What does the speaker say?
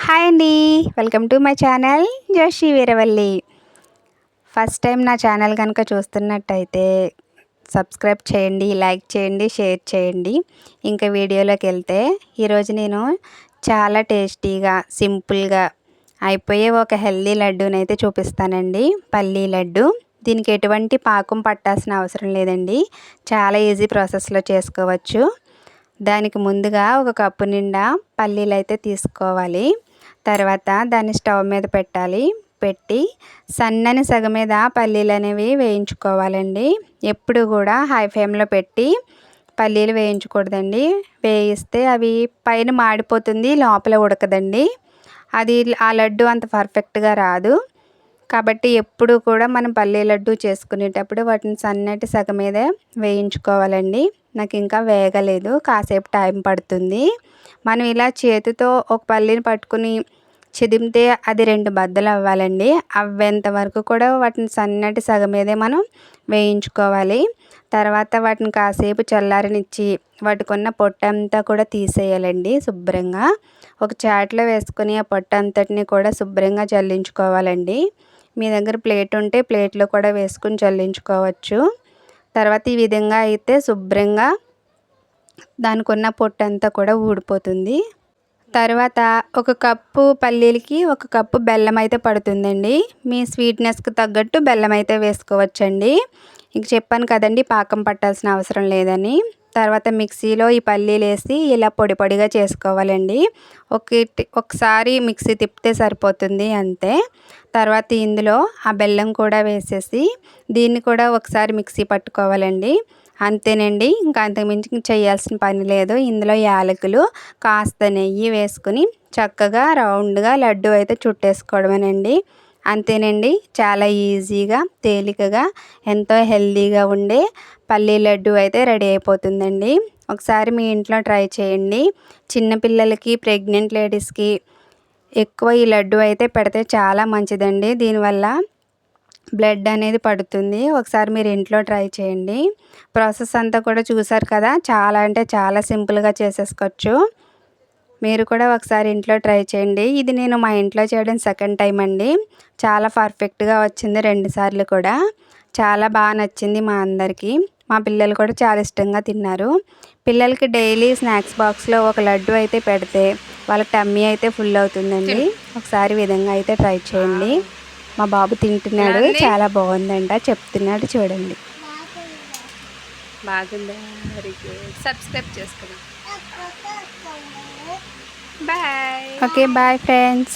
Hi అండి, welcome to my channel Joshi Veeravalli. First time నా channel కనుక చూస్తున్నట్టయితే సబ్స్క్రైబ్ చేయండి, లైక్ చేయండి, షేర్ చేయండి. ఇంకా వీడియోలోకి వెళ్తే ఈరోజు నేను చాలా టేస్టీగా సింపుల్గా అయిపోయే ఒక హెల్దీ లడ్డూని అయితే చూపిస్తానండి. పల్లీ లడ్డు. దీనికి ఎటువంటి పాకం పట్టాల్సిన అవసరం లేదండి, చాలా ఈజీ ప్రాసెస్లో చేసుకోవచ్చు. దానికి ముందుగా ఒక కప్పు నిండా పల్లీలు అయితే తీసుకోవాలి. తర్వాత దాన్ని స్టవ్ మీద పెట్టాలి. పెట్టి సన్నని సగం మీద పల్లీలు అనేవి వేయించుకోవాలండి. ఎప్పుడు కూడా హై ఫ్లేమ్లో పెట్టి పల్లీలు వేయించకూడదండి. వేయిస్తే అవి పైన మాడిపోతుంది, లోపల ఉడకదండి. అది ఆ లడ్డు అంత పర్ఫెక్ట్గా రాదు. కాబట్టి ఎప్పుడు కూడా మనం పల్లీ లడ్డు చేసుకునేటప్పుడు వాటిని సన్నటి సగం మీద వేయించుకోవాలండి. నాకు ఇంకా వేగలేదు, కాసేపు టైం పడుతుంది. మనం ఇలా చేతితో ఒక పల్లీని పట్టుకుని చిదిమితే అది 2 బద్దలు అవ్వాలండి. అవ్వేంత వరకు కూడా వాటిని సన్నటి సగం మీదే మనం వేయించుకోవాలి. తర్వాత వాటిని కాసేపు చల్లారనిచ్చి వాటికున్న పొట్టంతా కూడా తీసేయాలండి శుభ్రంగా. ఒక చాట్లో వేసుకొని ఆ పొట్టంతటిని కూడా శుభ్రంగా చల్లించుకోవాలండి. మీ దగ్గర ప్లేట్ ఉంటే ప్లేట్లో కూడా వేసుకుని చల్లించుకోవచ్చు. తర్వాత ఈ విధంగా అయితే శుభ్రంగా దానికి ఉన్న పొట్టంతా కూడా ఊడిపోతుంది. తర్వాత ఒక కప్పు పల్లీలకి ఒక కప్పు బెల్లం అయితే పడుతుందండి. మీ స్వీట్నెస్కి తగ్గట్టు బెల్లం అయితే వేసుకోవచ్చండి. ఇంక చెప్పాను కదండి, పాకం పట్టాల్సిన అవసరం లేదని. తర్వాత మిక్సీలో ఈ పల్లీలు వేసి ఇలా పొడి పొడిగా చేసుకోవాలండి. ఒకసారి మిక్సీ తిప్పితే సరిపోతుంది, అంతే. తర్వాత ఇందులో ఆ బెల్లం కూడా వేసేసి దీన్ని కూడా ఒకసారి మిక్సీ పట్టుకోవాలండి. అంతేనండి, ఇంకా అంతకుమించి చేయాల్సిన పని లేదు. ఇందులో యాలకులు, కాస్త నెయ్యి వేసుకుని చక్కగా రౌండ్గా లడ్డు అయితే చుట్టేసుకోవడమేనండి. అంతేనండి, చాలా ఈజీగా తేలికగా ఎంతో హెల్తీగా ఉండే పల్లీ లడ్డు అయితే రెడీ అయిపోతుందండి. ఒకసారి మీ ఇంట్లో ట్రై చేయండి. చిన్నపిల్లలకి, ప్రెగ్నెంట్ లేడీస్కి ఎక్కువ ఈ లడ్డు అయితే పెడితే చాలా మంచిదండి. దీనివల్ల బ్లడ్ అనేది పడుతుంది. ఒకసారి మీరు ఇంట్లో ట్రై చేయండి. ప్రాసెస్ అంతా కూడా చూసారు కదా, చాలా అంటే చాలా సింపుల్గా చేసేసుకోవచ్చు. మీరు కూడా ఒకసారి ఇంట్లో ట్రై చేయండి. ఇది నేను మా ఇంట్లో చేయడం సెకండ్ టైం అండి. చాలా పర్ఫెక్ట్గా వచ్చింది 2 సార్లు కూడా. చాలా బాగా నచ్చింది మా అందరికీ. మా పిల్లలు కూడా చాలా ఇష్టంగా తిన్నారు. పిల్లలకి డైలీ స్నాక్స్ బాక్స్లో ఒక లడ్డు అయితే పెడితే వాళ్ళ టమ్మీ అయితే ఫుల్ అవుతుందండి. ఒకసారి విధంగా అయితే ట్రై చేయండి. మా బాబు తింటున్నాడు, చాలా బాగుందంట చెప్తున్నాడు, చూడండి. బాగుందా? Very good. సబ్స్క్రైబ్ చేసుకున్నాం. బాయ్. Okay, bye friends.